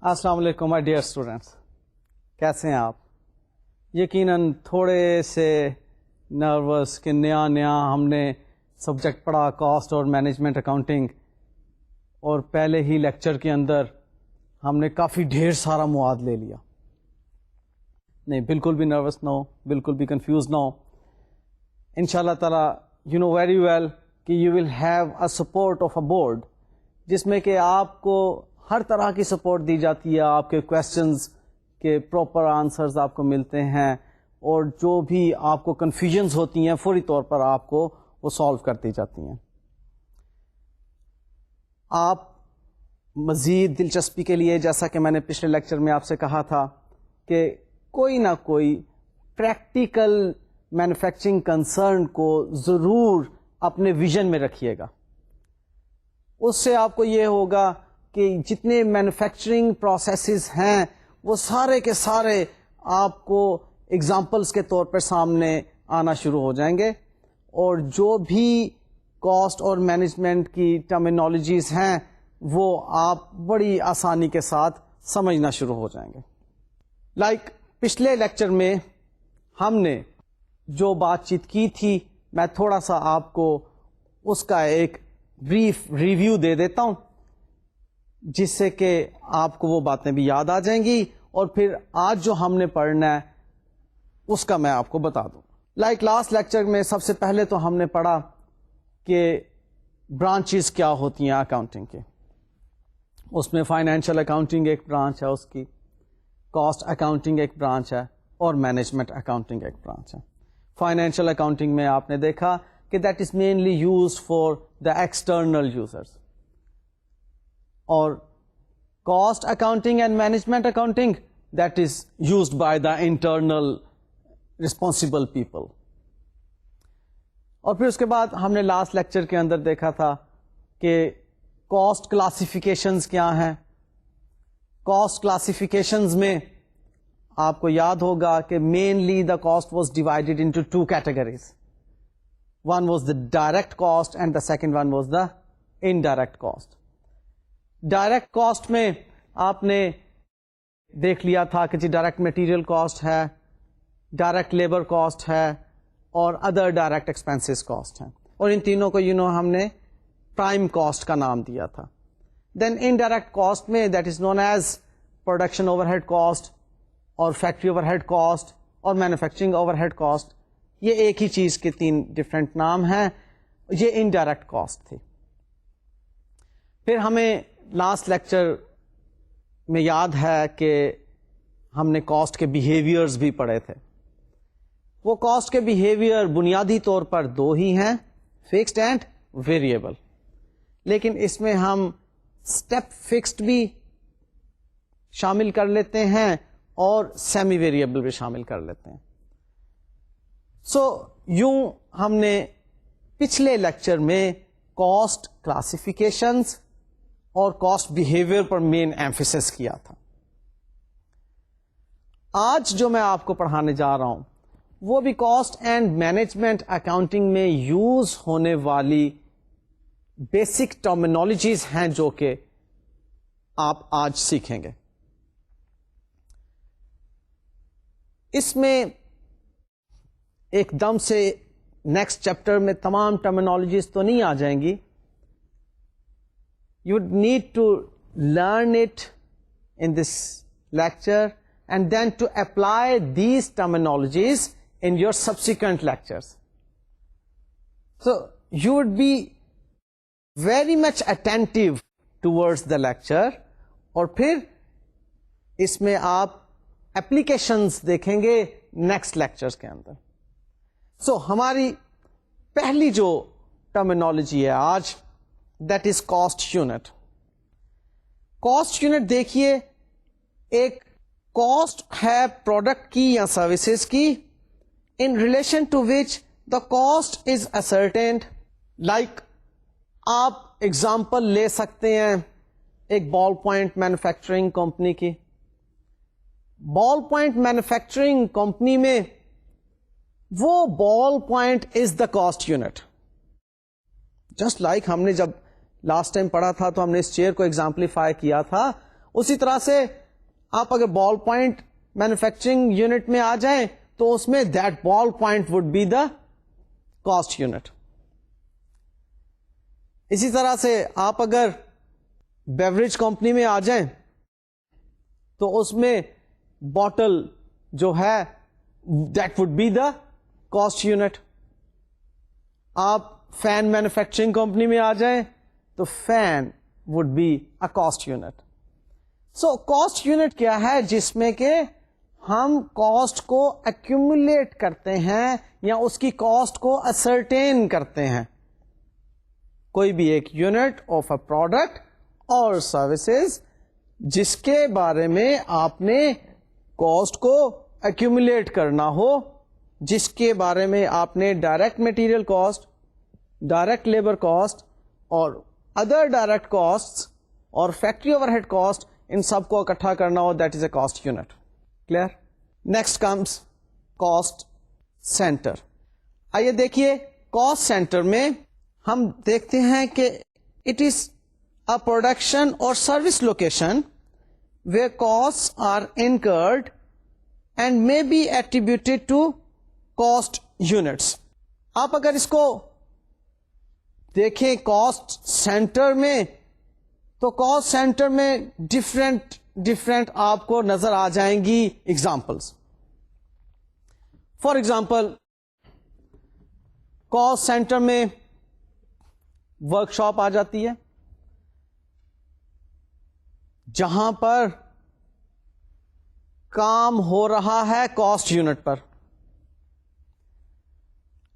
السلام علیکم my dear students, کیسے ہیں آپ؟ یقیناً تھوڑے سے نروس کہ نیا ہم نے سبجیکٹ پڑھا کاسٹ اور مینجمنٹ اکاؤنٹنگ، اور پہلے ہی لیکچر کے اندر ہم نے کافی ڈھیر سارا مواد لے لیا. نہیں، بالکل بھی نروس نہ ہو، بالکل بھی کنفیوز نہ ہو. ان شاء اللہ تعالیٰ یو نو ویری ویل کہ you will have a support of a board, جس میں کہ آپ کو ہر طرح کی سپورٹ دی جاتی ہے. آپ کے کویشچنز کے پراپر آنسرز آپ کو ملتے ہیں، اور جو بھی آپ کو کنفیوژنز ہوتی ہیں فوری طور پر آپ کو وہ سالو کر دی جاتی ہیں. آپ مزید دلچسپی کے لیے، جیسا کہ میں نے پچھلے لیکچر میں آپ سے کہا تھا، کہ کوئی نہ کوئی پریکٹیکل مینوفیکچرنگ کنسرن کو ضرور اپنے ویژن میں رکھیے گا. اس سے آپ کو یہ ہوگا کہ جتنے مینوفیکچرنگ پروسیسز ہیں وہ سارے کے سارے آپ کو ایگزامپلس کے طور پر سامنے آنا شروع ہو جائیں گے، اور جو بھی کاسٹ اور مینجمنٹ کی ٹرمینالوجیز ہیں وہ آپ بڑی آسانی کے ساتھ سمجھنا شروع ہو جائیں گے. پچھلے لیکچر میں ہم نے جو بات چیت کی تھی، میں تھوڑا سا آپ کو اس کا ایک بریف ریویو دے دیتا ہوں، جس سے کہ آپ کو وہ باتیں بھی یاد آ جائیں گی، اور پھر آج جو ہم نے پڑھنا ہے اس کا میں آپ کو بتا دوں. لاسٹ لیکچر میں سب سے پہلے تو ہم نے پڑھا کہ برانچز کیا ہوتی ہیں اکاؤنٹنگ کے. اس میں فائنینشیل اکاؤنٹنگ ایک برانچ ہے، اس کی کاسٹ اکاؤنٹنگ ایک برانچ ہے، اور مینجمنٹ اکاؤنٹنگ ایک برانچ ہے. فائنینشیل اکاؤنٹنگ میں آپ نے دیکھا کہ that is mainly used for the external users, اور cost accounting and management accounting that is used by the internal responsible people. اور پھر اس کے بعد ہم نے لاسٹ لیکچر کے اندر دیکھا تھا کہ کاسٹ کلاسیفیکیشنز کیا ہیں. کاسٹ کلاسیفیکیشنز میں آپ کو یاد ہوگا کہ mainly the cost was divided into two categories. One was the direct cost and the second one was the indirect cost. Direct cost میں آپ نے دیکھ لیا تھا کہ جی ڈائریکٹ مٹیریل کاسٹ ہے، ڈائریکٹ لیبر کاسٹ ہے، اور ادر ڈائریکٹ ایکسپینسز کاسٹ ہیں، اور ان تینوں کو ہم نے پرائم کاسٹ کا نام دیا تھا. دین انڈائریکٹ کاسٹ میں that is known as production overhead cost, اور فیکٹری اوور ہیڈ کاسٹ، اور مینوفیکچرنگ اوور ہیڈ کاسٹ. یہ ایک ہی چیز کے تین ڈفرینٹ نام ہیں. یہ انڈائریکٹ کاسٹ تھی. پھر ہمیں لاسٹ لیکچر میں یاد ہے کہ ہم نے کاسٹ کے بیہیویئرز بھی پڑھے تھے. وہ کاسٹ کے بیہیویئر بنیادی طور پر دو ہی ہیں، فکسڈ اینڈ ویریبل. لیکن اس میں ہم اسٹیپ فکسڈ بھی شامل کر لیتے ہیں اور سیمی ویریبل بھی شامل کر لیتے ہیں. یوں ہم نے پچھلے لیکچر میں کاسٹ کلاسیفیکیشنز اور کاسٹ بیہیویئر پر مین ایمفیسس کیا تھا. آج جو میں آپ کو پڑھانے جا رہا ہوں وہ بھی کاسٹ اینڈ مینجمنٹ اکاؤنٹنگ میں یوز ہونے والی بیسک ٹرمینالوجیز ہیں جو کہ آپ آج سیکھیں گے. اس میں ایک دم سے نیکسٹ چیپٹر میں تمام ٹرمینالوجیز تو نہیں آ جائیں گی. You need to learn it in this lecture and then to apply these terminologies in your subsequent lectures. So you would be very much attentive towards the lecture, اور پھر اس میں آپ applications دیکھیں گے نیکسٹ لیکچرز کے اندر. ہماری پہلی جو ٹرمینالوجی ہے آج، that is cost unit. Cost unit دیکھیے، ایک کاسٹ ہے پروڈکٹ کی یا سروسز کی in relation to which the cost is ascertained. آپ ایگزامپل لے سکتے ہیں ایک بال پوائنٹ مینوفیکچرنگ کمپنی کی. بال پوائنٹ مینوفیکچرنگ کمپنی میں وہ ball point is the cost unit. Just like ہم نے جب لاسٹ ٹائم پڑھا تھا تو ہم نے اس چیئر کو ایگزامپلیفائی کیا تھا، اسی طرح سے آپ اگر بال پوائنٹ مینوفیکچرنگ یونٹ میں آ جائیں تو اس میں that ball point would be the cost unit. اسی طرح سے آپ اگر بیوریج کمپنی میں آ جائیں تو اس میں بوٹل جو ہے that would be the cost unit. آپ فین مینوفیکچرنگ کمپنی میں آ جائیں تو fan would be a cost unit. So cost unit کیا ہے؟ جس میں کہ ہم کاسٹ کو ایکومولیٹ کرتے ہیں یا اس کی کاسٹ کو اسرٹین کرتے ہیں. کوئی بھی ایک یونٹ آف اے پروڈکٹ اور سروسز جس کے بارے میں آپ نے کاسٹ کو ایکومولیٹ کرنا ہو, جس کے بارے میں آپ نے direct material cost, direct labour cost اور ادر ڈائریکٹ کاسٹ اور فیکٹری اوور ہیڈ کاسٹ, ان سب کو اکٹھا کرنا ہو, that is a cost unit. Clear? Next comes cost centre. آئیے دیکھیے کاسٹ سینٹر میں ہم دیکھتے ہیں کہ اٹ از اے پروڈکشن اور service location where cost are incurred and may be attributed to cost units. آپ اگر اس کو دیکھیں کاسٹ سینٹر میں تو کاسٹ سینٹر میں ڈفرینٹ آپ کو نظر آ جائیں گی examples. For example cost centre میں ورک شاپ آ جاتی ہے جہاں پر کام ہو رہا ہے کاسٹ یونٹ پر.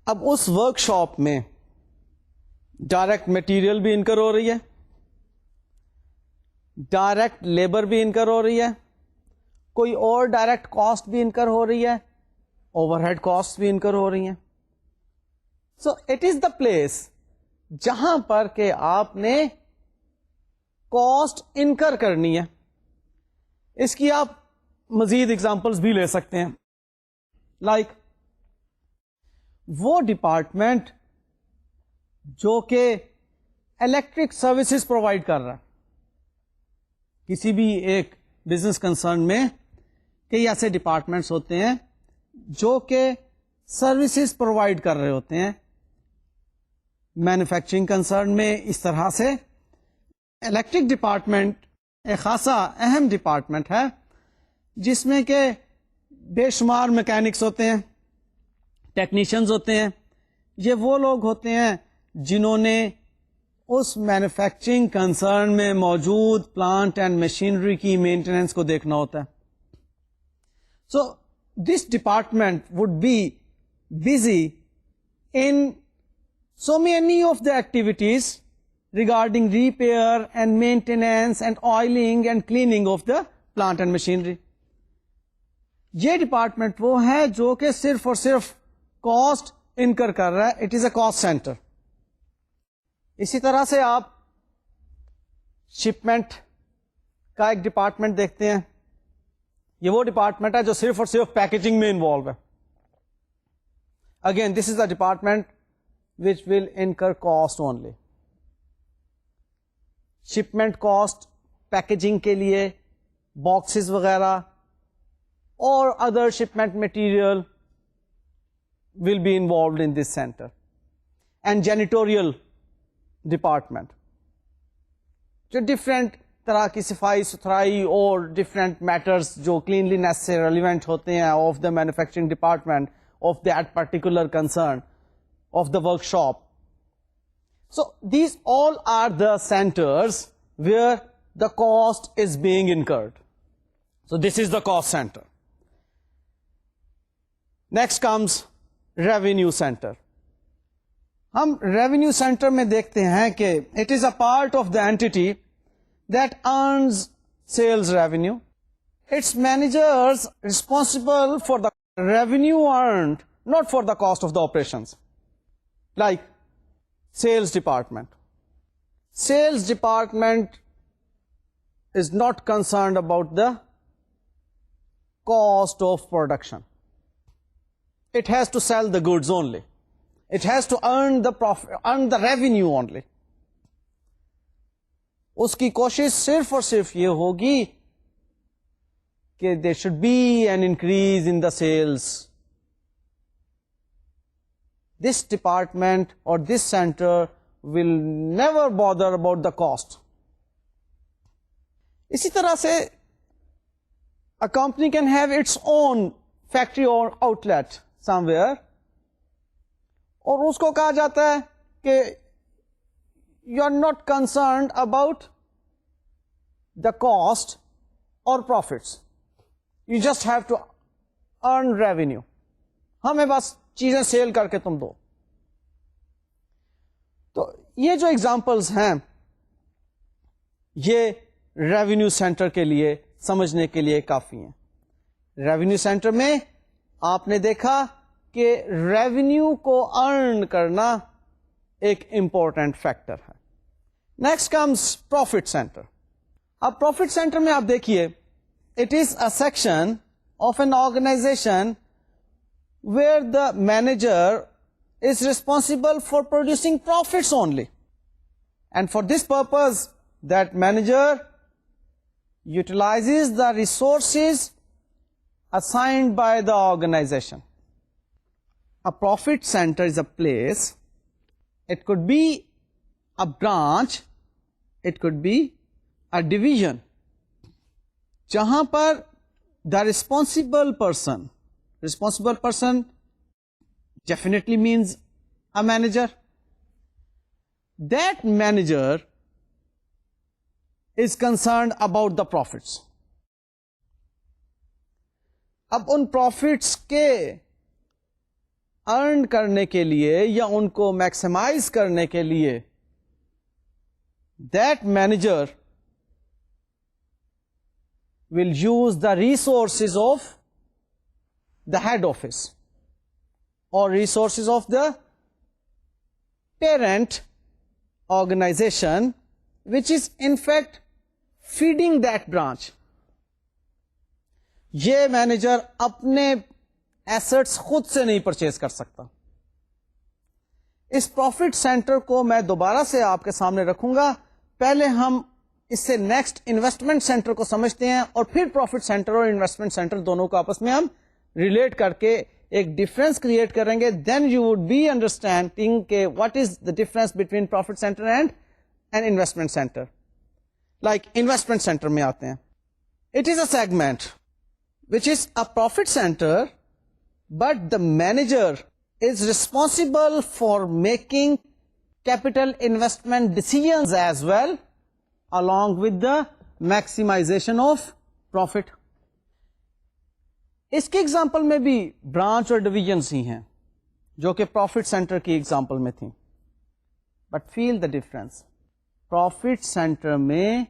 اب اس ورک شاپ میں ڈائریکٹ مٹیریل بھی انکر ہو رہی ہے, ڈائریکٹ لیبر بھی انکر ہو رہی ہے, کوئی اور ڈائریکٹ کاسٹ بھی انکر ہو رہی ہے, اوور ہیڈ کاسٹ بھی انکر ہو رہی ہیں. So it is the place جہاں پر کہ آپ نے کاسٹ انکر کرنی ہے. اس کی آپ مزید ایگزامپلس بھی لے سکتے ہیں. لائک وہ ڈپارٹمنٹ جو کہ الیکٹرک سروسز پرووائڈ کر رہا ہے, کسی بھی ایک بزنس کنسرن میں کئی ایسے ڈپارٹمنٹس ہوتے ہیں جو کہ سروسز پرووائڈ کر رہے ہوتے ہیں. مینوفیکچرنگ کنسرن میں اس طرح سے الیکٹرک ڈپارٹمنٹ ایک خاصا اہم ڈپارٹمنٹ ہے جس میں کہ بے شمار میکینکس ہوتے ہیں, ٹیکنیشینز ہوتے ہیں. یہ وہ لوگ ہوتے ہیں جنہوں نے اس مینوفیکچرنگ کنسرن میں موجود پلانٹ اینڈ مشینری کی مینٹیننس کو دیکھنا ہوتا ہے. So this department would be busy in so many of the activities regarding repair and maintenance and oiling and cleaning of the plant and machinery. یہ department وہ ہے جو کہ صرف اور صرف کاسٹ انکر کر رہا ہے. It is a cost centre. اسی طرح سے آپ شپمنٹ کا ایک ڈپارٹمنٹ دیکھتے ہیں. یہ وہ ڈپارٹمنٹ ہے جو صرف اور صرف پیکیجنگ میں انوالو ہے. Again this is a department which will incur cost only. Shipment cost, packaging کے لیے باکسز وغیرہ اور other shipment material will be involved in this center. And janitorial department جو ڈفرینٹ طرح کی صفائی ستھرائی اور ڈفرینٹ میٹرز جو کلینلینس سے ریلیونٹ ہوتے ہیں of the manufacturing department of that particular concern of the workshop. So these all are the centers where the cost is being incurred. So this is the cost center. Next comes revenue center. ہم revenue center میں دیکھتے ہیں کہ it is a part of the entity that earns sales revenue. Its managers responsible for the revenue earned, not for the cost of the operations. Like sales department. Sales department is not concerned about the cost of production. It has to sell the goods only. It has to earn the profit, earn the revenue only. اس کی کوشش صرف اور صرف یہ ہوگی کہ there should be an increase in the sales. This department or this center will never bother about the cost. اسی طرح سے a company can have its own factory or outlet somewhere, اور اس کو کہا جاتا ہے کہ you are not concerned about the cost or profits. You just have to earn revenue. ہمیں بس چیزیں سیل کر کے تم دو. تو یہ جو ایگزامپلس ہیں یہ ریونیو سینٹر کے لیے سمجھنے کے لیے کافی ہیں. ریونیو سینٹر میں آپ نے دیکھا کہ ریونیو کو ارن کرنا ایک امپورٹنٹ فیکٹر ہے. Next comes profit centre. اب پروفٹ سینٹر میں آپ دیکھیے it is a section of an organization where the manager is responsible for producing profits only, and for this purpose that manager utilizes the resources assigned by the organization. A profit center is a place, it could be a branch, it could be a division, جہاں پر the responsible person definitely means a manager. That manager is concerned about the profits. اب ان prophets کے ارن کرنے کے لیے یا ان کو میکسیمائز کرنے کے لیے that manager will use the resources of the head office or resources of the parent organization, which is in fact feeding that branch. یہ مینیجر اپنے ایسٹس خود سے نہیں پرچیز کر سکتا. اس پروفٹ سینٹر کو میں دوبارہ سے آپ کے سامنے رکھوں گا. پہلے ہم اس سے نیکسٹ انویسٹمنٹ سینٹر کو سمجھتے ہیں اور پھر پروفٹ سینٹر اور انویسٹمنٹ سینٹر دونوں کو آپس میں ہم ریلیٹ کر کے ایک ڈفرنس کریٹ کریں گے. Then you would be understanding کہ what is the difference between profit centre and an investment centre. Like investment centre میں آتے ہیں. It is a segment which is a profit centre but the manager is responsible for making capital investment decisions as well along with the maximization of profit. اس کے example میں بھی branch اور divisions ہی ہیں جو کہ پروفٹ سینٹر کی example میں تھیں. But feel the difference. Profit centre میں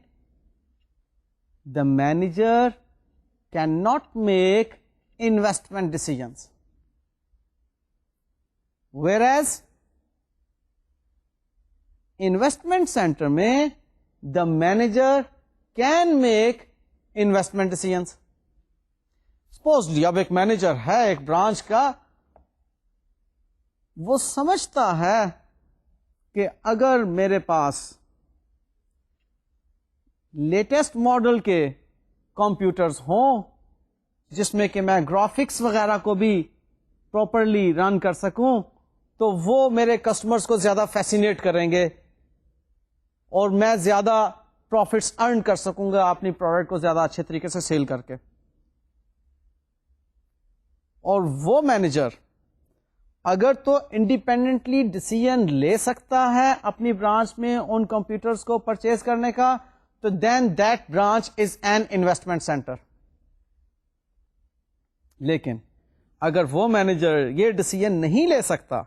the manager can not make investment decisions, whereas investment centre میں the manager can make investment decisions. Supposedly اب ایک مینیجر ہے ایک برانچ کا, وہ سمجھتا ہے کہ اگر میرے پاس لیٹسٹ ماڈل کے کمپیوٹرز ہوں جس میں کہ میں گرافکس وغیرہ کو بھی پراپرلی رن کر سکوں تو وہ میرے کسٹمرز کو زیادہ فیسینیٹ کریں گے اور میں زیادہ پروفٹس ارن کر سکوں گا اپنی پروڈکٹ کو زیادہ اچھے طریقے سے سیل کر کے. اور وہ مینیجر اگر تو انڈیپینڈنٹلی ڈیسیژن لے سکتا ہے اپنی برانچ میں ان کمپیوٹرز کو پرچیز کرنے کا, تو then that branch is an investment centre. لیکن اگر وہ مینیجر یہ ڈیسیژن نہیں لے سکتا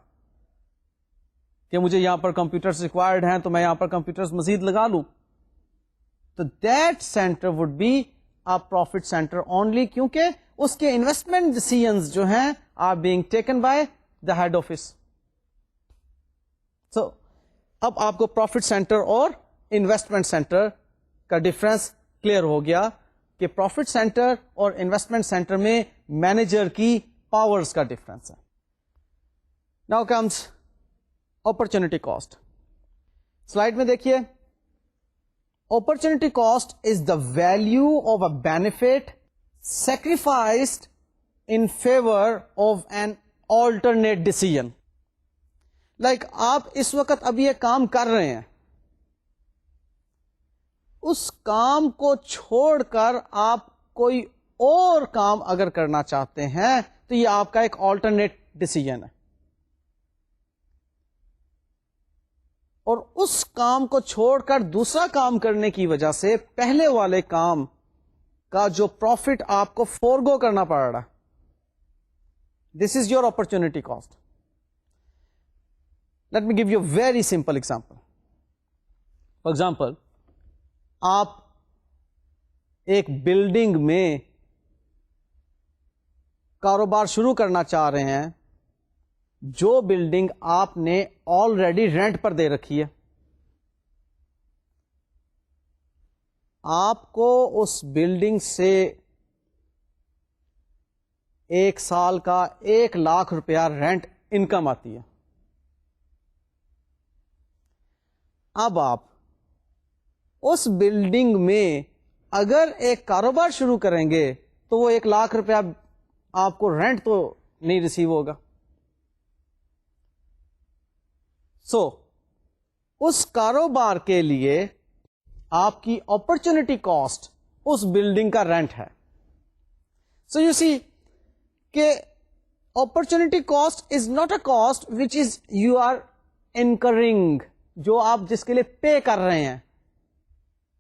کہ مجھے یہاں پر کمپیوٹرز ریکوائرڈ ہیں تو میں یہاں پر کمپیوٹرز مزید لگا لوں, تو that centre would be a profit centre only, کیونکہ اس کے انویسٹمنٹ ڈیسیژنز جو ہیں are being taken by the head office. So اب آپ کو پروفٹ سینٹر اور انویسٹمنٹ سینٹر کا ڈفرنس کلیئر ہو گیا کہ پروفٹ سینٹر اور انویسٹمنٹ سینٹر میں مینیجر کی پاورز کا ڈفرنس ہے. Now comes opportunity cost. Slide میں دیکھیے opportunity cost is the value of a benefit sacrificed in favor of an alternate decision. Like آپ اس وقت اب یہ کام کر رہے ہیں, اس کام کو چھوڑ کر آپ کوئی اور کام اگر کرنا چاہتے ہیں تو یہ آپ کا ایک آلٹرنیٹ ڈیسیژن ہے, اور اس کام کو چھوڑ کر دوسرا کام کرنے کی وجہ سے پہلے والے کام کا جو پروفٹ آپ کو فورگو کرنا پڑ رہا ہے, this is your opportunity cost. Let me give you very simple example. For example, آپ ایک بلڈنگ میں کاروبار شروع کرنا چاہ رہے ہیں, جو بلڈنگ آپ نے آلریڈی رینٹ پر دے رکھی ہے. آپ کو اس بلڈنگ سے 1 سال کا 1,00,000 روپیہ رینٹ انکم آتی ہے. اب آپ اس بلڈنگ میں اگر ایک کاروبار شروع کریں گے تو وہ 1,00,000 روپیہ آپ کو رینٹ تو نہیں ریسیو ہوگا. اس کاروبار کے لیے آپ کی اپرچونٹی کاسٹ اس بلڈنگ کا رینٹ ہے. سو یو سی کہ opportunity cost is not a cost which is you are incurring, جو آپ جس کے لیے پے کر رہے ہیں,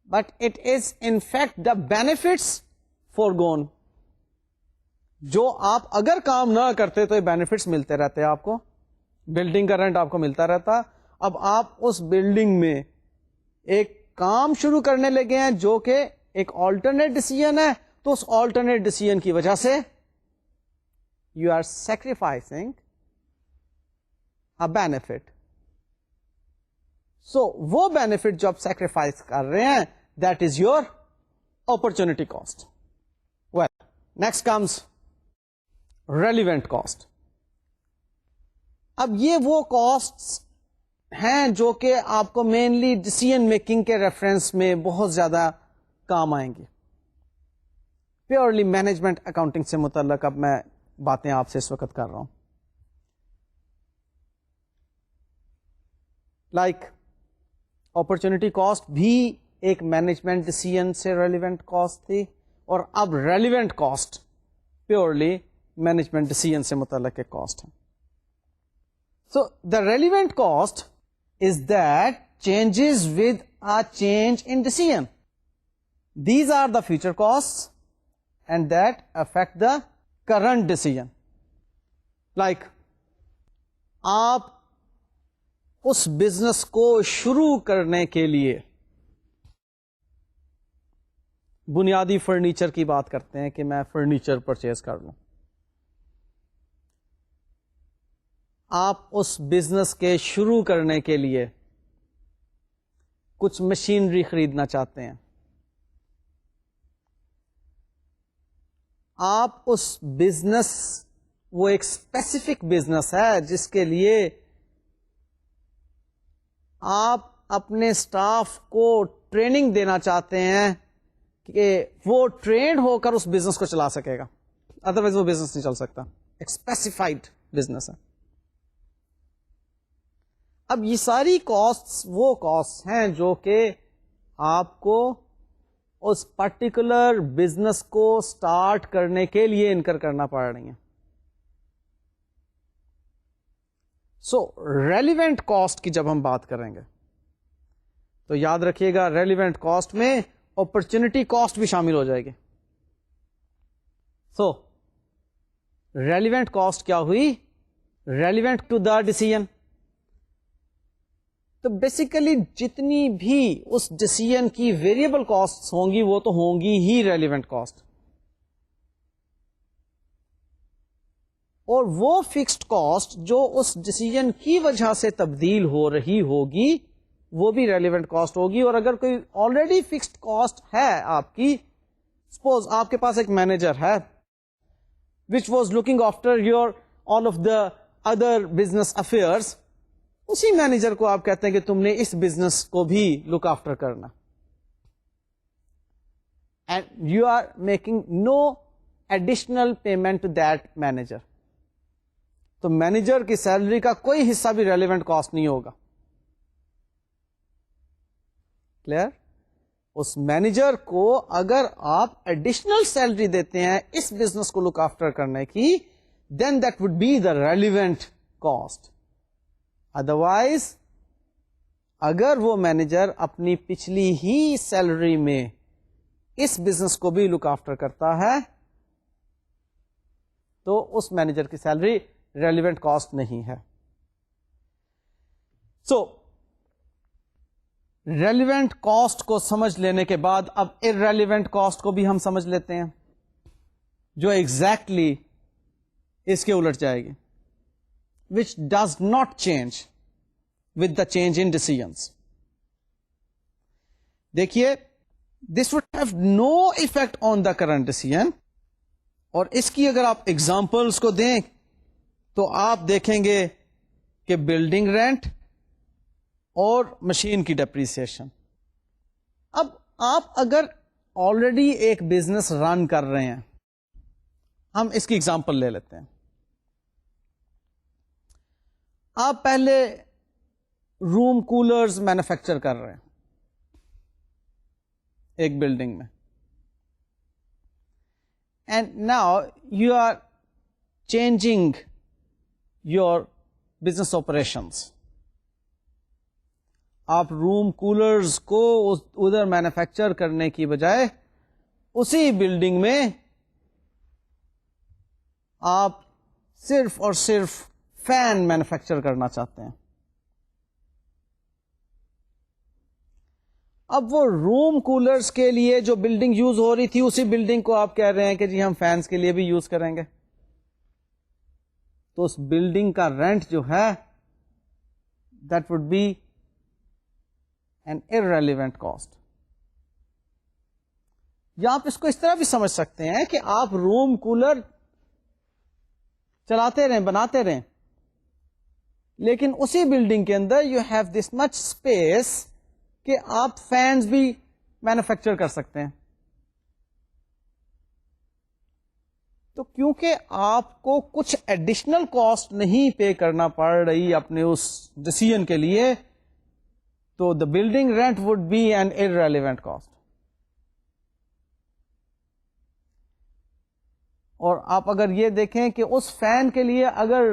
but it is in fact the benefits forgone, جو آپ اگر کام نہ کرتے تو یہ بینیفٹس ملتے رہتے آپ کو, بلڈنگ کا رینٹ آپ کو ملتا رہتا. اب آپ اس بلڈنگ میں ایک کام شروع کرنے لگے ہیں جو کہ ایک آلٹرنیٹ ڈیسیژن ہے, تو اس آلٹرنیٹ ڈیسیژن کی وجہ سے you are sacrificing a benefit. So وہ بینیفٹ جو آپ سیکریفائس کر رہے ہیں, that is your opportunity cost. Well, next comes relevant cost. اب یہ وہ کاسٹ ہیں جو کہ آپ کو مینلی ڈیسیژن میکنگ کے ریفرنس میں بہت زیادہ کام آئیں گی. پیورلی مینجمنٹ اکاؤنٹنگ سے متعلق اب میں باتیں آپ سے اس وقت کر رہا ہوں. لائک اپرچونٹی کاسٹ بھی ایک مینجمنٹ ڈیسیژن سے ریلیونٹ کاسٹ تھی, اور اب relevant cost purely management decision سے متعلق ایک کاسٹ ہے. So the relevant cost is that changes with a change in decision. These are the future costs and that affect the current decision. Like آپ اس business کو شروع کرنے کے لیے بنیادی فرنیچر کی بات کرتے ہیں کہ میں فرنیچر پرچیز کر لوں. آپ اس بزنس کے شروع کرنے کے لیے کچھ مشینری خریدنا چاہتے ہیں. آپ اس بزنس, وہ ایک اسپیسیفک بزنس ہے جس کے لیے آپ اپنے اسٹاف کو ٹریننگ دینا چاہتے ہیں کہ وہ ٹرینڈ ہو کر اس بزنس کو چلا سکے گا, ادروائز وہ بزنس نہیں چل سکتا. ایک اسپیسیفائڈ بزنس ہے. اب یہ ساری کاسٹس وہ کاسٹ ہیں جو کہ آپ کو اس پرٹیکولر بزنس کو سٹارٹ کرنے کے لیے انکر کرنا پڑ رہی ہیں. سو ریلیونٹ کاسٹ کی جب ہم بات کریں گے تو یاد رکھیے گا ریلیونٹ کاسٹ میں اپرچونٹی کاسٹ بھی شامل ہو جائے گی. سو ریلیونٹ کاسٹ کیا ہوئی؟ Relevant to the decision. تو بیسیکلی جتنی بھی اس ڈیسیژن کی ویریبل کاسٹ ہوں گی وہ تو ہوں گی ہی ریلیونٹ کاسٹ, اور وہ فکسڈ کاسٹ جو اس ڈیسیژن کی وجہ سے تبدیل ہو رہی ہوگی وہ بھی ریلیونٹ کاسٹ ہوگی. اور اگر کوئی آلریڈی فکسڈ کاسٹ ہے آپ کی, سپوز آپ کے پاس ایک مینیجر ہے which was looking after your all of the other business affairs, اسی مینیجر کو آپ کہتے ہیں کہ تم نے اس بزنس کو بھی لک آفٹر کرنا. and you are making no additional payment to that manager. تو مینیجر کی سیلری کا کوئی حصہ بھی ریلیونٹ کاسٹ نہیں ہوگا. کلیئر؟ اس مینیجر کو اگر آپ ایڈیشنل سیلری دیتے ہیں اس بزنس کو لک آفٹر کرنے کی, then that would be the relevant cost. Otherwise اگر وہ مینیجر اپنی پچھلی ہی سیلری میں اس بزنس کو بھی لک آفٹر کرتا ہے تو اس مینیجر کی سیلری ریلیونٹ کاسٹ نہیں ہے. سو ریلیونٹ کاسٹ کو سمجھ لینے کے بعد اب ارریلیونٹ کاسٹ کو بھی ہم سمجھ لیتے ہیں, جو ایگزیکٹلی اس کے الٹ جائے گی, which does not change with the change in decisions. دیکھیے, this would have no effect on the current decision, اور اس کی اگر آپ ایگزامپلس کو دیں تو آپ دیکھیں گے کہ بلڈنگ رینٹ اور مشین کی ڈیپریسیشن. اب آپ اگر آلریڈی ایک بزنس رن کر رہے ہیں, ہم اس کی ایگزامپل لے لیتے ہیں. آپ پہلے روم کولرز مینوفیکچر کر رہے ہیں ایک بلڈنگ میں, and now you are changing your business operations. آپ روم کولرز کو ادھر مینوفیکچر کرنے کی بجائے اسی بلڈنگ میں آپ صرف اور صرف فین مینوفیکچر کرنا چاہتے ہیں. اب وہ روم کولرز کے لیے جو بلڈنگ یوز ہو رہی تھی اسی بلڈنگ کو آپ کہہ رہے ہیں کہ جی ہم فینس کے لیے بھی یوز کریں گے, تو اس بلڈنگ کا رینٹ جو ہے that would be an irrelevant cost. یا آپ اس کو اس طرح بھی سمجھ سکتے ہیں کہ آپ روم کولر چلاتے رہیں, بناتے رہیں, لیکن اسی بلڈنگ کے اندر you have this much space کہ آپ فینز بھی مینوفیکچر کر سکتے ہیں. تو کیونکہ آپ کو کچھ ایڈیشنل کاسٹ نہیں پے کرنا پڑ رہی اپنے اس ڈیسیژن کے لیے, تو the building rent would be an irrelevant cost. اور آپ اگر یہ دیکھیں کہ اس فین کے لیے اگر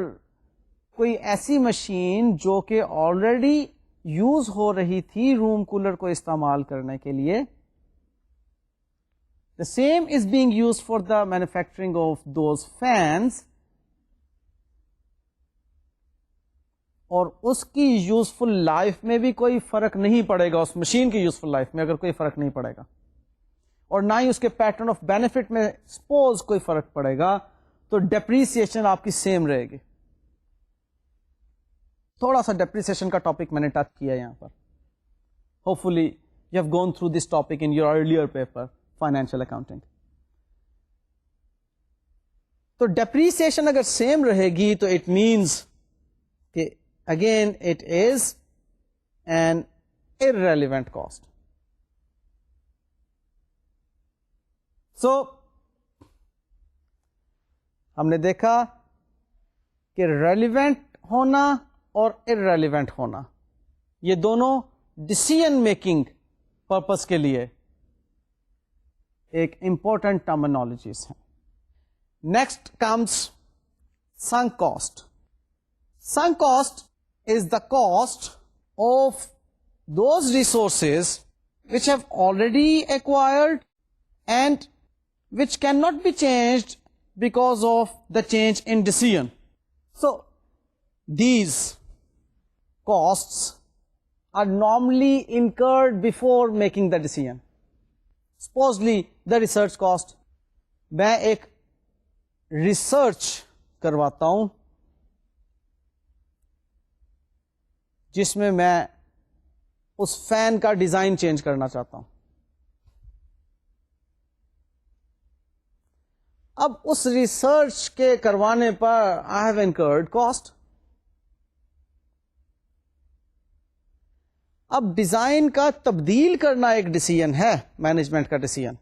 کوئی ایسی مشین جو کہ آلریڈی یوز ہو رہی تھی روم کولر کو استعمال کرنے کے لیے, the same is being used for the manufacturing of those fans, اور اس کی یوزفل لائف میں بھی کوئی فرق نہیں پڑے گا, اس مشین کی یوزفل لائف میں اگر کوئی فرق نہیں پڑے گا, اور نہ ہی اس کے پیٹرن آف بینیفٹ میں سپوز کوئی فرق پڑے گا, تو ڈیپریسیشن آپ کی سیم رہے گی. تھوڑا سا ڈیپریسیشن کا ٹاپک میں نے ٹچ کیا یہاں پر. Hopefully you have gone through this topic in your earlier paper financial accounting. تو ڈیپریسیشن اگر سیم رہے گی تو اٹ مینس کہ again it is an irrelevant cost. So ہم نے دیکھا کہ ریلیونٹ ہونا اور irrelevant ہونا یہ دونوں ڈیسیژن میکنگ پرپز کے لیے ایک امپورٹنٹ ٹرمینالوجیز ہیں. Next comes sunk cost. Sunk cost is the cost of those resources which have already acquired and which cannot be changed because of the change in decision. So these costs are normally incurred before making the decision. Supposedly the research cost. میں ایک research کرواتا ہوں جس میں اس fan کا design change کرنا چاہتا ہوں. اب اس ریسرچ کے کروانے پر آئی ہیو انکرڈ کاسٹ. اب ڈیزائن کا تبدیل کرنا ایک ڈیسیژن ہے, مینجمنٹ کا ڈیسیژن.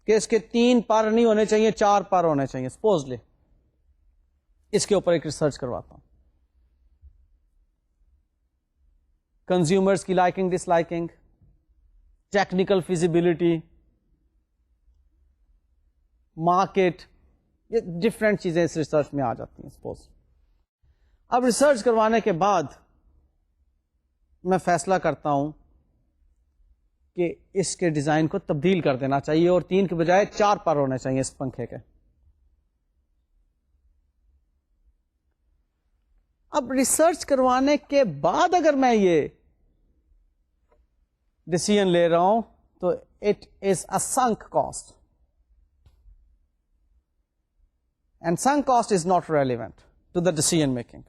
کہ اس کے 3 پر نہیں ہونے چاہیے، 4 پر ہونے چاہیے. سپوزلی اس کے اوپر ایک ریسرچ کرواتا ہوں. کنزیومرز کی لائکنگ ڈس لائکنگ، ٹیکنیکل فیزیبلٹی، مارکیٹ، یہ ڈفرینٹ چیزیں اس ریسرچ میں آ جاتی ہیں. سپوز اب ریسرچ کروانے کے بعد میں فیصلہ کرتا ہوں کہ اس کے ڈیزائن کو تبدیل کر دینا چاہیے اور 3 کے بجائے 4 پر ہونے چاہیے اس پنکھے کے. اب ریسرچ کروانے کے بعد اگر میں یہ ڈیسیژن لے رہا ہوں تو it is a sunk cost, and sunk cost is not relevant to the decision making.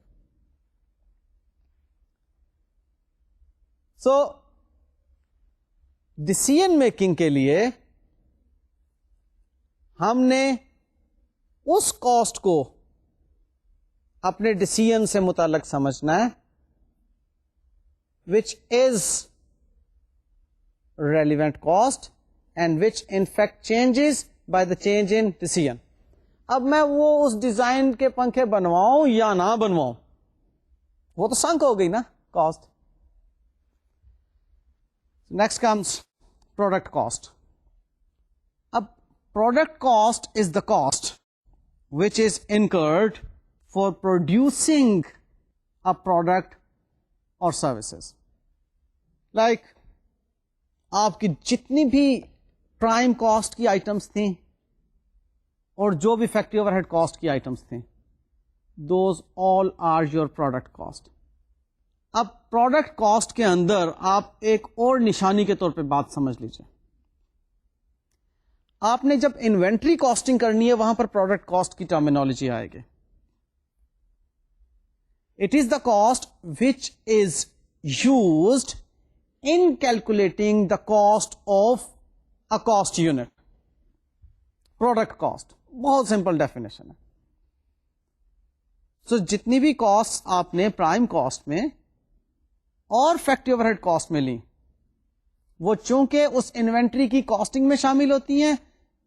So decision making کے لیے ہم نے اس کاسٹ کو اپنے ڈیسیژن سے متعلق سمجھنا ہے which is relevant cost and which in fact changes by the change in decision. اب میں وہ اس ڈیزائن کے پنکھے بنواؤں یا نہ بنواؤں، وہ تو سنک ہو گئی نا cost. Next comes product cost. اب product cost is the cost which is incurred for producing a product or services. Like آپ کی جتنی بھی پرائم کاسٹ کی آئٹمس تھیں اور جو بھی فیکٹری اوور ہیڈ کاسٹ کی آئٹمس تھیں، those all are your product cost. اب پروڈکٹ کاسٹ کے اندر آپ ایک اور نشانی کے طور پہ بات سمجھ لیجیے. آپ نے جب انوینٹری کاسٹنگ کرنی ہے وہاں پر پروڈکٹ کاسٹ کی ٹرمینالوجی آئے گی. It is the cost which is used in calculating the cost of a cost unit. Product cost. بہت سمپل ڈیفینیشن ہے. سو جتنی بھی کاسٹ آپ نے پرائم کاسٹ میں اور فیکٹری اوور ہیڈ کاسٹ میں لی، وہ چونکہ اس انوینٹری کی کاسٹنگ میں شامل ہوتی ہیں،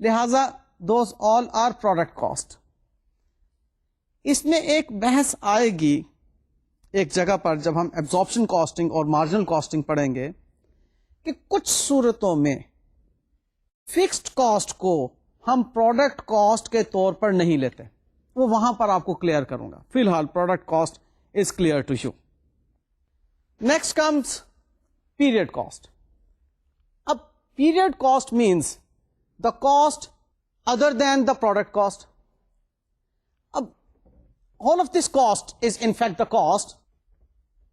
لہذا those all are product cost. اس میں ایک بحث آئے گی ایک جگہ پر جب ہم ایبزارپشن کاسٹنگ اور مارجنل کاسٹنگ پڑھیں گے کہ کچھ صورتوں میں فکسڈ کاسٹ کو ہم پروڈکٹ کاسٹ کے طور پر نہیں لیتے. وہ وہاں پر آپ کو کلیئر کروں گا. فی الحال product cost is clear to you. Next comes period cost. اب period cost means the cost other than the product cost. اب all of this cost is in fact the cost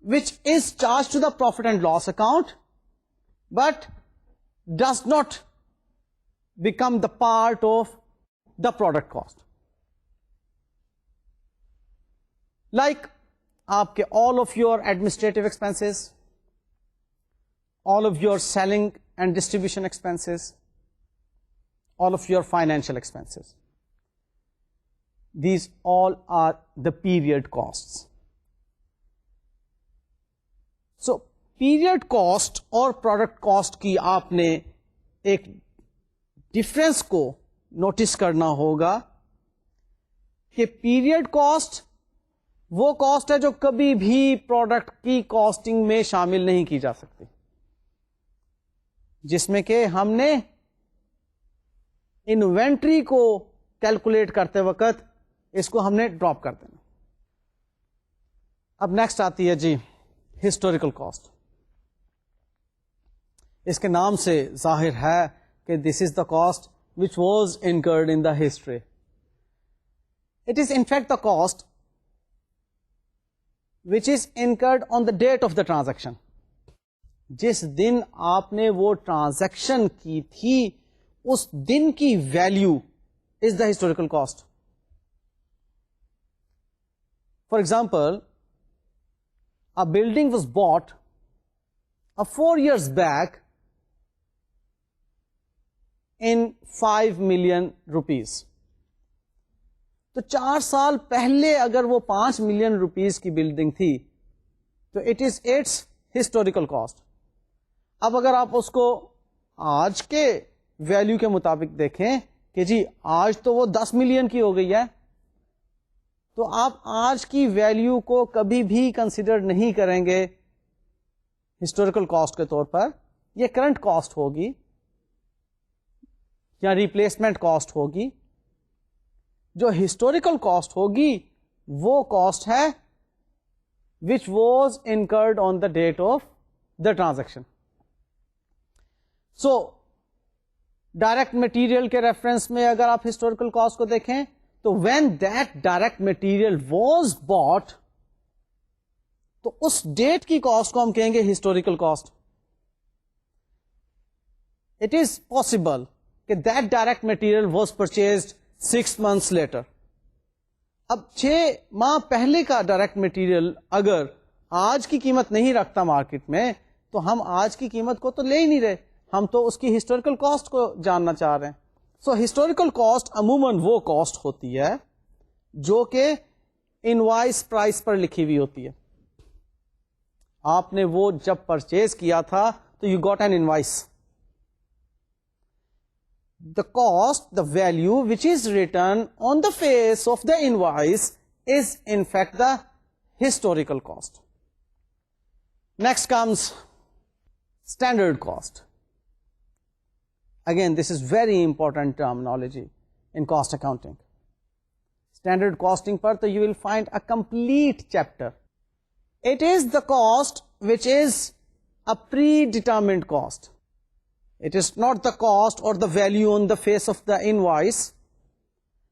which is charged to the profit and loss account but does not become the part of the product cost. Like آپ کے all of your administrative expenses, all of your selling and distribution expenses, all of your financial expenses. These all are the period costs. So period cost اور product cost کی آپ نے ایک difference کو notice کرنا ہوگا کہ پیریڈ کاسٹ وہ کاسٹ ہے جو کبھی بھی پروڈکٹ کی کاسٹنگ میں شامل نہیں کی جا سکتی، جس میں کہ ہم نے انوینٹری کو کیلکولیٹ کرتے وقت اس کو ہم نے ڈراپ کر دینا. اب نیکسٹ آتی ہے جی ہسٹوریکل کاسٹ. اس کے نام سے ظاہر ہے کہ this is the cost which was incurred in the history. It is in fact the cost which is incurred on the date of the transaction. جس دن آپ نے وہ ٹرانزیکشن کی تھی اس دن کی value is the historical cost. For example, a building was bought 4 years back in 5 million rupees. تو 4 سال پہلے اگر وہ 5 ملین روپیز کی بلڈنگ تھی تو it is its historical cost. اب اگر آپ اس کو آج کے ویلیو کے مطابق دیکھیں کہ جی آج تو وہ 10 ملین کی ہو گئی ہے, تو آپ آج کی ویلیو کو کبھی بھی کنسیڈر نہیں کریں گے ہسٹوریکل کاسٹ کے طور پر. یہ کرنٹ کاسٹ ہوگی یا ریپلیسمنٹ کاسٹ ہوگی. جو ہسٹوریکل کاسٹ ہوگی وہ کاسٹ ہے which was incurred on the date of the transaction. So direct material کے ریفرنس میں اگر آپ ہسٹوریکل کاسٹ کو دیکھیں تو when that direct material was bought, تو اس ڈیٹ کی کاسٹ کو ہم کہیں گے historical cost. It is possible کہ that direct material was purchased 6 months later. اب 6 ماہ پہلے کا ڈائریکٹ مٹیریل اگر آج کی قیمت نہیں رکھتا مارکیٹ میں, تو ہم آج کی قیمت کو تو لے ہی نہیں رہے, ہم تو اس کی ہسٹوریکل کاسٹ کو جاننا چاہ رہے ہیں. سو ہسٹوریکل کاسٹ عموماً وہ کاسٹ ہوتی ہے جو کہ انوائس پرائس پر لکھی ہوئی ہوتی ہے. آپ نے وہ جب پرچیز کیا تھا تو you got an invoice. The cost, the value which is written on the face of the invoice is in fact the historical cost. Next comes standard cost. Again, this is very important terminology in cost accounting. Standard costing par to you will find a complete chapter. It is the cost which is a predetermined cost. It is not the cost or the value on the face of the invoice,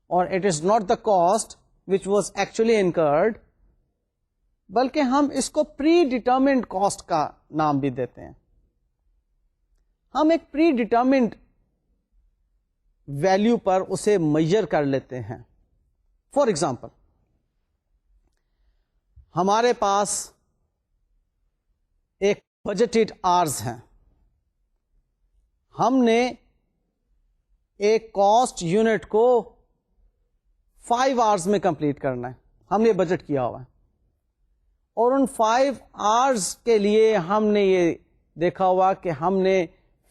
or it is not the cost which was actually incurred, بلکہ ہم اس کو پری determined cost کا نام بھی دیتے ہیں. ہم ایک پری ڈیٹرمنڈ ویلیو پر اسے میجر کر لیتے ہیں. فار ایگزامپل, ہمارے پاس ایک بجٹڈ آرز ہیں, ہم نے ایک کاسٹ یونٹ کو 5 آورز میں کمپلیٹ کرنا ہے, ہم نے بجٹ کیا ہوا ہے, اور ان 5 آورز کے لیے ہم نے یہ دیکھا ہوا کہ ہم نے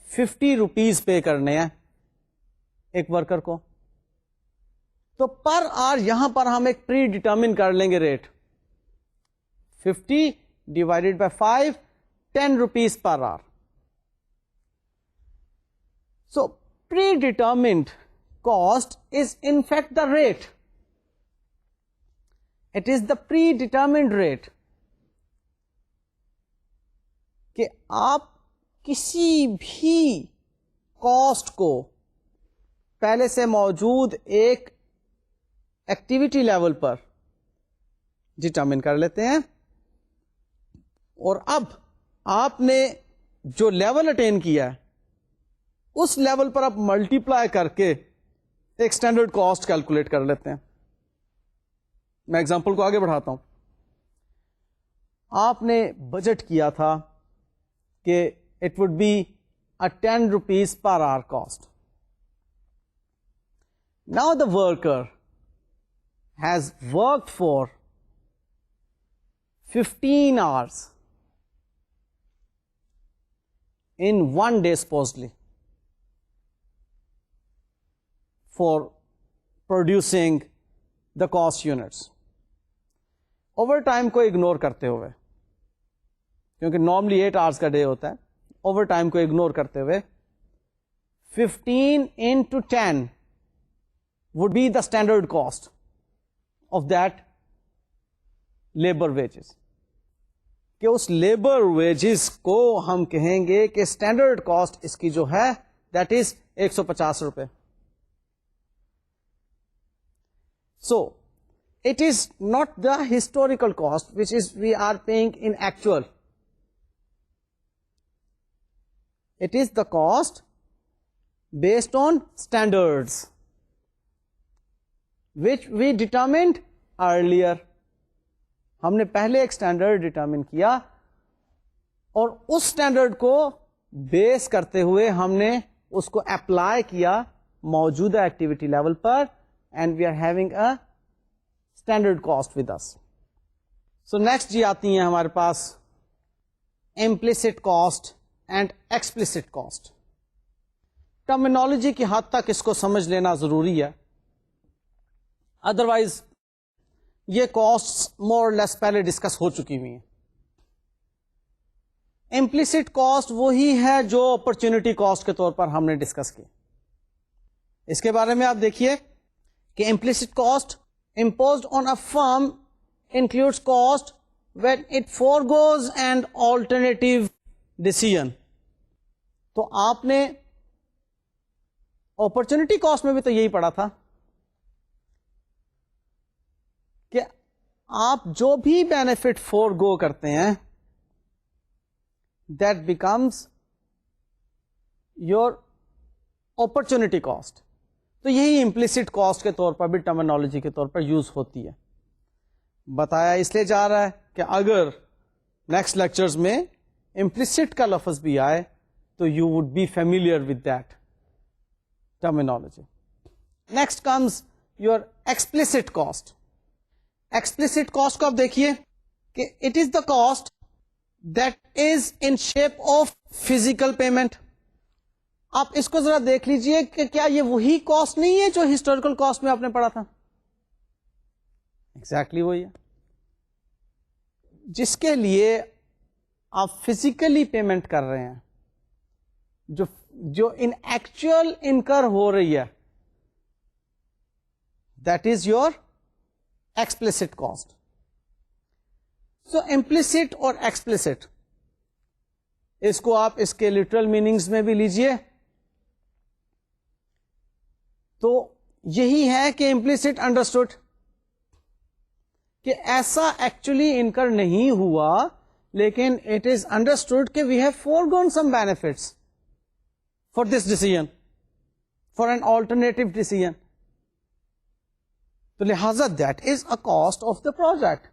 50 روپیز پے کرنے ہیں ایک ورکر کو. تو پر آور یہاں پر ہم ایک پری ڈیٹرمن کر لیں گے rate, 50 divided by 5, 10 rupees per hour. So predetermined cost is in fact the rate. It is the predetermined rate. کہ آپ کسی بھی کاسٹ کو پہلے سے موجود ایک ایکٹیویٹی لیول پر ڈٹرمن کر لیتے ہیں, اور اب آپ نے جو لیول اٹین کیا ہے اس لیول پر آپ ملٹیپلائی کر کے ایک اسٹینڈرڈ کاسٹ کیلکولیٹ کر لیتے ہیں. میں ایگزامپل کو آگے بڑھاتا ہوں. آپ نے بجٹ کیا تھا کہ it would be 10 rupees per hour cost. Now the worker has work for 15 hours in 1 day supposedly for producing the cost units. Over time کو اگنور کرتے ہوئے, کیونکہ نارملی 8 hours کا ڈے ہوتا ہے, اوور ٹائم کو اگنور کرتے ہوئے 15 into 10 would be the standard cost of that labor wages. کہ اس لیبر ویجز کو ہم کہیں گے کہ اسٹینڈرڈ کاسٹ اس کی جو ہے دیٹ از 150 روپے. So it is not the historical cost which is we are paying in actual. It is the cost based on standards which we determined earlier. ہم نے پہلے ایک اسٹینڈرڈ ڈٹرمن کیا اور اس اسٹینڈرڈ کو بیس کرتے ہوئے ہم نے اس کو اپلائی کیا موجودہ ایکٹیویٹی لیول پر, and we are having a standard cost with us. So next جی آتی ہیں ہمارے پاس implicit cost and explicit cost. Terminology کی حد تک اس کو سمجھ لینا ضروری ہے, ادروائز یہ کاسٹ مور لیس پہلے ڈسکس ہو چکی ہوئی ہیں. امپلیسٹ کاسٹ وہی ہے جو اپرچونٹی کاسٹ کے طور پر ہم نے ڈسکس کی. اس کے بارے میں آپ دیکھیے کہ implicit cost imposed on a firm includes cost when it foregoes an alternative decision. تو آپ نے اپرچونٹی کاسٹ میں بھی تو یہی پڑھا تھا کہ آپ جو بھی بینیفٹ فورگو کرتے ہیں that becomes your opportunity cost. تو یہی implicit cost کے طور پر بھی ٹرمینالوجی کے طور پر یوز ہوتی ہے. بتایا اس لیے جا رہا ہے کہ اگر نیکسٹ لیکچرز میں implicit کا لفظ بھی آئے تو you would be familiar with that terminology. Next comes your explicit cost. Explicit cost کو آپ دیکھیے کہ it is the cost that is in shape of physical payment. آپ اس کو ذرا دیکھ لیجئے کہ کیا یہ وہی کاسٹ نہیں ہے جو ہسٹوریکل کاسٹ میں آپ نے پڑھا تھا. ایگزیکٹلی وہی ہے جس کے لیے آپ فزیکلی پیمنٹ کر رہے ہیں, جو ان ایکچوئل انکر ہو رہی ہے, that is your explicit cost. So implicit اور ایکسپلسٹ اس کو آپ اس کے لٹرل میننگز میں بھی لیجئے تو یہی ہے کہ امپلسٹ انڈرسٹوڈ کہ ایسا ایکچولی انکر نہیں ہوا, لیکن اٹ از انڈرسٹوڈ کہ we have forgone some benefits for this decision, for an alternative decision. تو لہذا that is a cost of the project.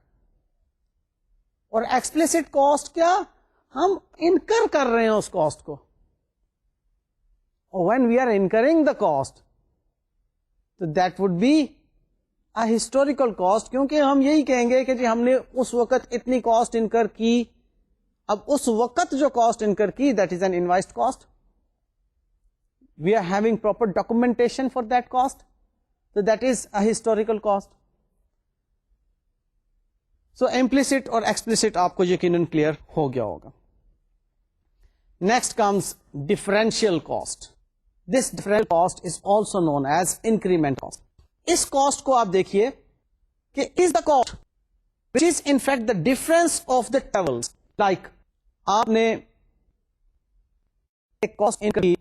اور ایکسپلسٹ کاسٹ کیا, ہم انکر کر رہے ہیں اس کاسٹ کو. When we are incurring the cost تو that would be a historical cost, کیونکہ ہم یہی کہیں گے کہ جی ہم نے اس وقت اتنی کاسٹ انکر کی. اب اس وقت جو کاسٹ انکر کی that is an invoiced cost. We are having proper documentation for that cost, تو that is a historical cost. So implicit اور ایکسپلسٹ آپ کو یقیناً کلیئر ہو گیا ہوگا. Next comes differential cost. This differential cost is also known as increment cost. اس cost کو آپ دیکھیے کہ is the cost which is in fact the difference of the travels. Like آپ نے ایک کاسٹ انکر کی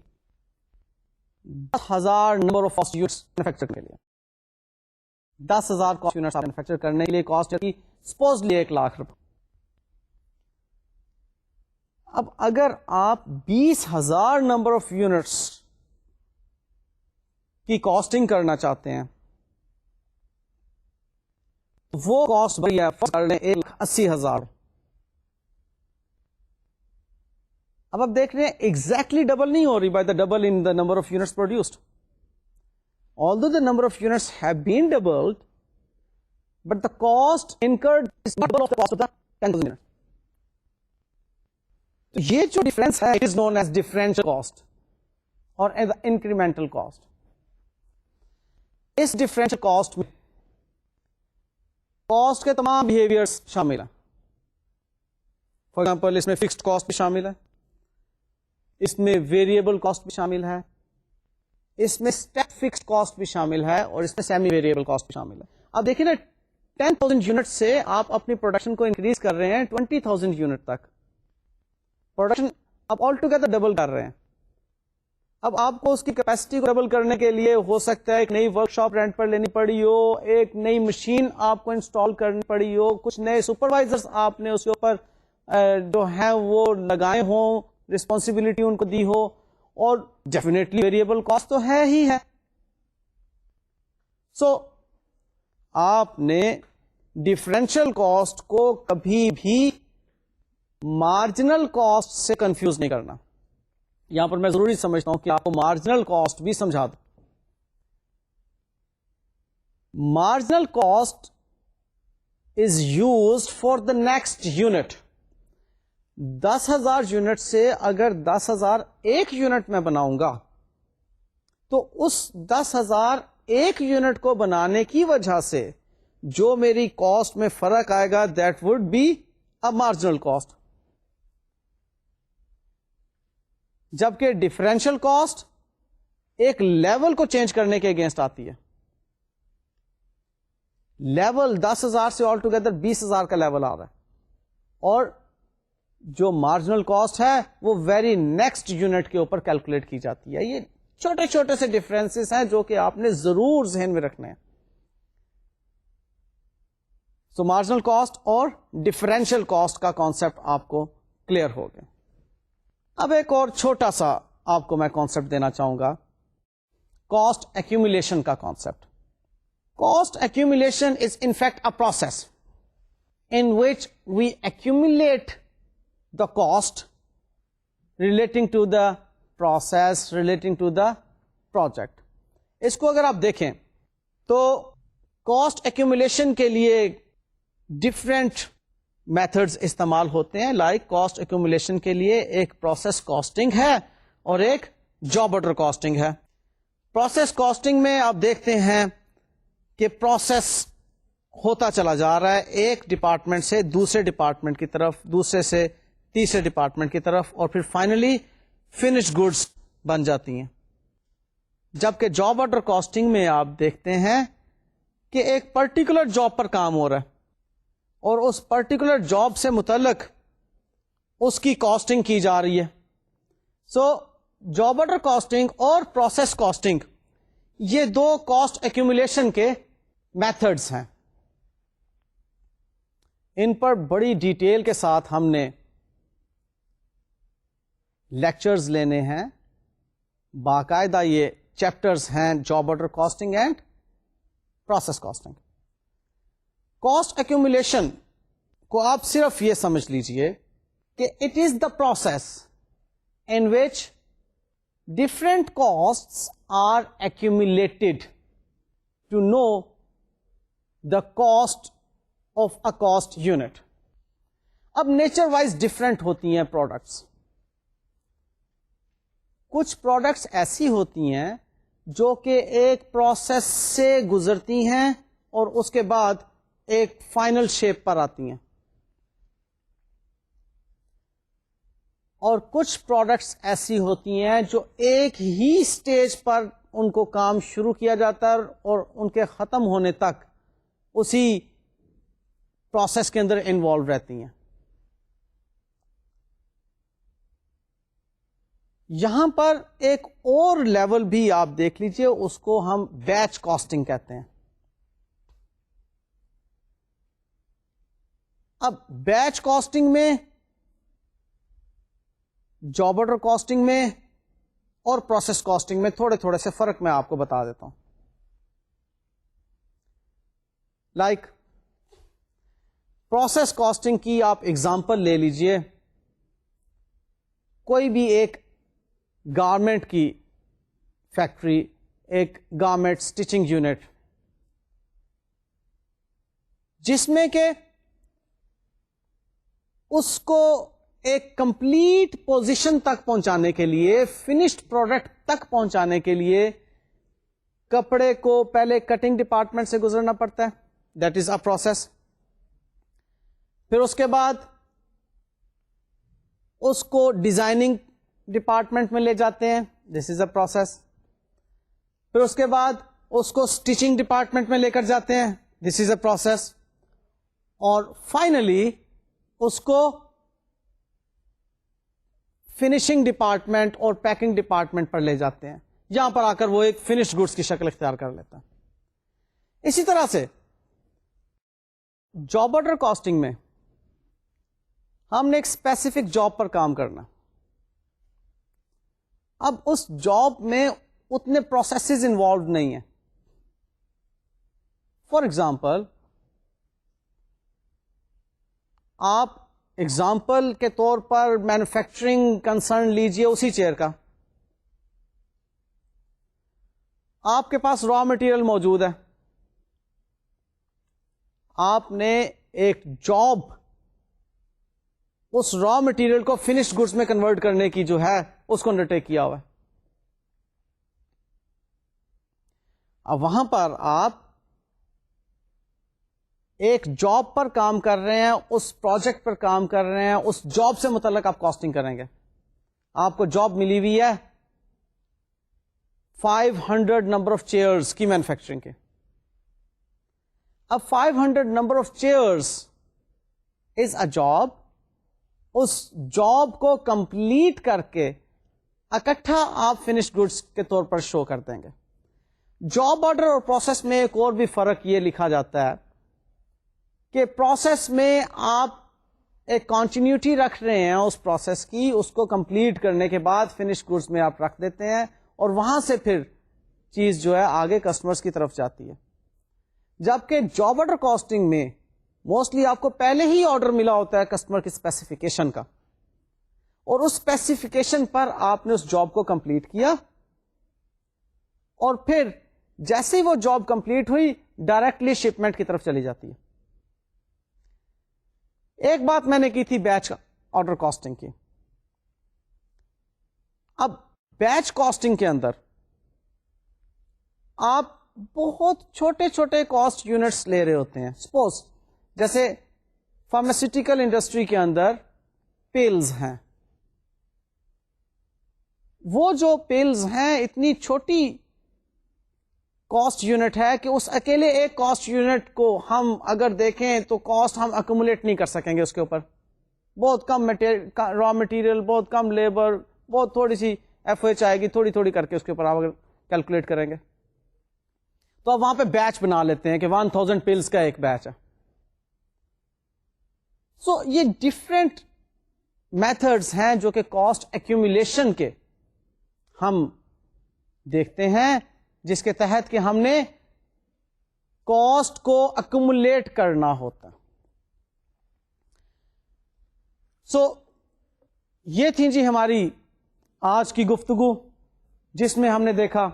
10,000 number of cost units manufacture کے لیے, 10,000 کاسٹ یونٹس آپ مینوفیکچر کرنے کے لیے کاسٹ کی سپوزلی 1 لاکھ روپے. اب اگر آپ 20,000 نمبر آف یونٹس کی کاسٹنگ کرنا چاہتے ہیں, وہ کاسٹ بڑی ہے 1,80,000. اب آپ دیکھ رہے ہیں ایگزیکٹلی ڈبل نہیں ہو رہی by the double in the number of units produced. Although the number of units have been doubled, but the cost incurred is not double of the cost of the 10,000 units. تو یہ جو difference ہے it is known as differential cost اور incremental cost. اس differential cost میں cost کے تمام behaviours شامل ہیں. فار ایگزامپل اس میں فکسڈ کاسٹ بھی شامل ہے, اس میں ویریبل کاسٹ بھی شامل ہے, اس میں اسٹیپ فکسڈ کاسٹ بھی شامل ہے, اور اس میں سیمی ویریبل کاسٹ بھی شامل ہے. اب دیکھیں نا 10,000 یونٹ سے آپ اپنی پروڈکشن کو انکریز کر رہے ہیں 20,000 یونٹ تک. پروڈکشن آپ آل ٹوگیدر ڈبل کر رہے ہیں. اب آپ کو اس کی کیپیسٹی کو ڈبل کرنے کے لیے ہو سکتا ہے ایک نئی ورک شاپ رینٹ پر لینی پڑی ہو, ایک نئی مشین آپ کو انسٹال کرنی پڑی ہو, کچھ نئے سپروائزرز آپ نے اس کے اوپر جو ہیں وہ لگائے ہوں, رسپانسبلٹی ان کو دی ہو, اور ڈیفینیٹلی ویریبل کاسٹ تو ہے ہی ہے. سو آپ نے ڈفرینشیل کاسٹ کو کبھی بھی مارجنل کاسٹ سے کنفیوز نہیں کرنا. یہاں پر میں ضروری سمجھتا ہوں کہ آپ کو مارجنل کاسٹ بھی سمجھا دوں. Marginal cost is used for the next unit. 10,000 unit سے اگر 10,000 ایک یونٹ میں بناؤں گا تو اس 10,000 ایک یونٹ کو بنانے کی وجہ سے جو میری کاسٹ میں فرق آئے گا that would be a marginal cost. جبکہ ڈفرینشیل کاسٹ ایک لیول کو چینج کرنے کے اگینسٹ آتی ہے. لیول 10,000 سے آل ٹوگیدر 20,000 کا لیول آ رہا ہے, اور جو مارجنل کاسٹ ہے وہ ویری نیکسٹ یونٹ کے اوپر کیلکولیٹ کی جاتی ہے. یہ چھوٹے چھوٹے سے ڈفرینسز ہیں جو کہ آپ نے ضرور ذہن میں رکھنے ہیں. سو مارجنل کاسٹ اور ڈفرینشیل کاسٹ کا کانسیپٹ آپ کو کلیئر ہو گیا. اب ایک اور چھوٹا سا آپ کو میں کانسیپٹ دینا چاہوں گا, کاسٹ ایکومولیشن کا concept. Cost accumulation is in fact a process in which we accumulate the cost relating to the process, relating to the project. اس کو اگر آپ دیکھیں تو cost accumulation کے لیے different methods استعمال ہوتے ہیں. like cost accumulation کے لیے ایک process costing ہے اور ایک job order costing ہے. process costing میں آپ دیکھتے ہیں کہ پروسیس ہوتا چلا جا رہا ہے ایک ڈپارٹمنٹ سے دوسرے ڈپارٹمنٹ کی طرف, دوسرے سے تیسرے ڈپارٹمنٹ کی طرف, اور پھر فائنلی فنش گڈس بن جاتی ہیں. جبکہ جاب آرڈر کاسٹنگ میں آپ دیکھتے ہیں کہ ایک پرٹیکولر جاب پر کام ہو رہا ہے اور اس پرٹیکولر جاب سے متعلق اس کی کاسٹنگ کی جا رہی ہے. سو جاب آرڈر کاسٹنگ اور پروسیس کاسٹنگ یہ دو کاسٹ ایکومولیشن کے میتھڈز ہیں. ان پر بڑی ڈیٹیل کے ساتھ ہم نے لیکچرز لینے ہیں, باقاعدہ یہ چیپٹرز ہیں job order costing and process costing. Cost accumulation کو آپ صرف یہ سمجھ لیجئے کہ it is the process in which different costs are accumulated to know the cost of a cost unit. اب نیچر وائز ڈفرینٹ ہوتی ہیں پروڈکٹس. کچھ پروڈکٹس ایسی ہوتی ہیں جو کہ ایک پروسیس سے گزرتی ہیں اور اس کے بعد ایک فائنل شیپ پر آتی ہیں, اور کچھ پروڈکٹس ایسی ہوتی ہیں جو ایک ہی سٹیج پر ان کو کام شروع کیا جاتا ہے اور ان کے ختم ہونے تک اسی پروسیس کے اندر انوالو رہتی ہیں. یہاں پر ایک اور لیول بھی آپ دیکھ لیجئے, اس کو ہم بیچ کاسٹنگ کہتے ہیں. اب بیچ کاسٹنگ میں, جاب آرڈر کاسٹنگ میں اور پروسیس کاسٹنگ میں تھوڑے تھوڑے سے فرق میں آپ کو بتا دیتا ہوں. لائک پروسیس کاسٹنگ کی آپ ایگزامپل لے لیجئے, کوئی بھی ایک گارمنٹ کی فیکٹری, ایک گارمنٹ سٹیچنگ یونٹ, جس میں کہ اس کو ایک کمپلیٹ پوزیشن تک پہنچانے کے لیے, فنشڈ پروڈکٹ تک پہنچانے کے لیے کپڑے کو پہلے کٹنگ ڈپارٹمنٹ سے گزرنا پڑتا ہے, دیٹ از اے پروسیس. پھر اس کے بعد اس کو ڈیزائننگ ڈپارٹمنٹ میں لے جاتے ہیں, دس از اے پروسیس. پھر اس کے بعد اس کو اسٹیچنگ ڈپارٹمنٹ میں لے کر جاتے ہیں, دس از اے پروسیس. اور فائنلی اس کو فنشنگ ڈپارٹمنٹ اور پیکنگ ڈپارٹمنٹ پر لے جاتے ہیں, جہاں پر آ کر وہ ایک فنشڈ گڈس کی شکل اختیار کر لیتا ہے. اسی طرح سے جاب آرڈر کاسٹنگ میں ہم نے ایک اسپیسیفک جاب پر کام کرنا. اب اس جاب میں اتنے پروسیسز انوالوڈ نہیں ہیں. فار ایگزامپل, آپ ایگزامپل کے طور پر مینوفیکچرنگ کنسرن لیجئے اسی چیئر کا. آپ کے پاس را مٹیریل موجود ہے, آپ نے ایک جاب اس را مٹیریل کو فنشڈ گڈس میں کنورٹ کرنے کی جو ہے اس کو انڈرٹیک کیا ہوا ہے. اب وہاں پر آپ ایک جاب پر کام کر رہے ہیں, اس پروجیکٹ پر کام کر رہے ہیں, اس جاب سے متعلق آپ کاسٹنگ کریں گے. آپ کو جاب ملی ہوئی ہے 500 نمبر آف چیئرز کی مینوفیکچرنگ کے. اب 500 number of chairs is a job. اس جاب کو کمپلیٹ کر کے اکٹھا آپ فنش گڈس کے طور پر شو کر دیں گے. جاب آرڈر اور پروسیس میں ایک اور بھی فرق یہ لکھا جاتا ہے کہ پروسیس میں آپ ایک کنٹینیوٹی رکھ رہے ہیں اس پروسیس کی, اس کو کمپلیٹ کرنے کے بعد فنش گڈس میں آپ رکھ دیتے ہیں اور وہاں سے پھر چیز جو ہے آگے کسٹمرز کی طرف جاتی ہے. جبکہ جاب آرڈر کاسٹنگ میں موسٹلی آپ کو پہلے ہی آرڈر ملا ہوتا ہے کسٹمر کی اسپیسیفیکیشن کا, اور اس اسپیسیفیکیشن پر آپ نے اس جاب کو کمپلیٹ کیا, اور پھر جیسے ہی وہ جاب کمپلیٹ ہوئی ڈائریکٹلی شپمنٹ کی طرف چلی جاتی ہے. ایک بات میں نے کی تھی بیچ آرڈر کاسٹنگ کی. اب بیچ کاسٹنگ کے اندر آپ بہت چھوٹے چھوٹے کاسٹ یونٹس لے رہے ہوتے ہیں. سپوز جیسے فارماسیوٹیکل انڈسٹری کے اندر پلز ہیں, وہ جو پلز ہیں اتنی چھوٹی کاسٹ یونٹ ہے کہ اس اکیلے ایک کاسٹ یونٹ کو ہم اگر دیکھیں تو کاسٹ ہم اکومولیٹ نہیں کر سکیں گے. اس کے اوپر بہت کم را مٹیریل, بہت کم لیبر, بہت تھوڑی سی ایف او ایچ آئے گی, تھوڑی تھوڑی کر کے اس کے اوپر آپ اگر کیلکولیٹ کریں گے تو آپ وہاں پہ بیچ بنا لیتے ہیں کہ 1000 پلز کا ایک بیچ ہے. سو یہ ڈفرینٹ میتھڈز ہیں جو کہ کاسٹ ایکومولیشن کے ہم دیکھتے ہیں, جس کے تحت کہ ہم نے کاسٹ کو اکومولیٹ کرنا ہوتا. سو یہ تھی جی ہماری آج کی گفتگو, جس میں ہم نے دیکھا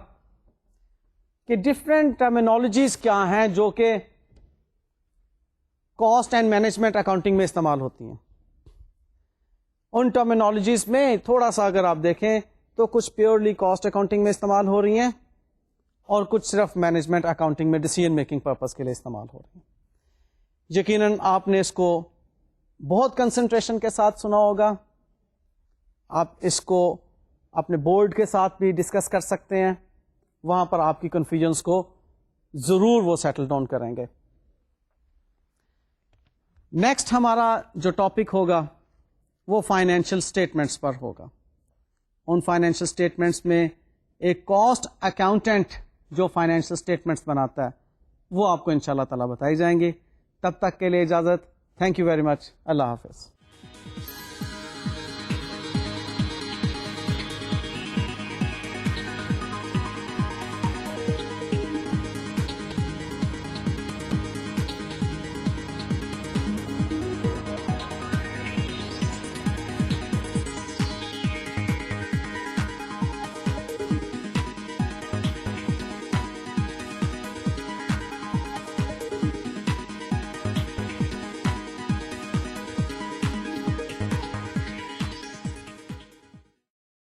کہ ڈفرینٹ ٹرمینالوجیز کیا ہیں جو کہ کاسٹ اینڈ مینجمنٹ اکاؤنٹنگ میں استعمال ہوتی ہیں. ان ٹرمینالوجیز میں تھوڑا سا اگر آپ دیکھیں تو کچھ پیورلی کاسٹ اکاؤنٹنگ میں استعمال ہو رہی ہیں اور کچھ صرف مینجمنٹ اکاؤنٹنگ میں ڈیسیژن میکنگ پرپز کے لیے استعمال ہو رہی ہیں. یقیناً آپ نے اس کو بہت کنسنٹریشن کے ساتھ سنا ہوگا. آپ اس کو اپنے بورڈ کے ساتھ بھی ڈسکس کر سکتے ہیں, وہاں پر آپ کی کنفیوژنس کو ضرور وہ سیٹل ڈاؤن کریں گے. نیکسٹ ہمارا جو ٹاپک ہوگا وہ فائنینشیل اسٹیٹمنٹس پر ہوگا. ان فائنینشیل اسٹیٹمنٹس میں ایک کاسٹ اکاؤنٹنٹ جو فائنینشیل اسٹیٹمنٹس بناتا ہے وہ آپ کو انشاءاللہ تعالی بتائی جائیں گی. تب تک کے لیے اجازت. Thank you very much. اللہ حافظ.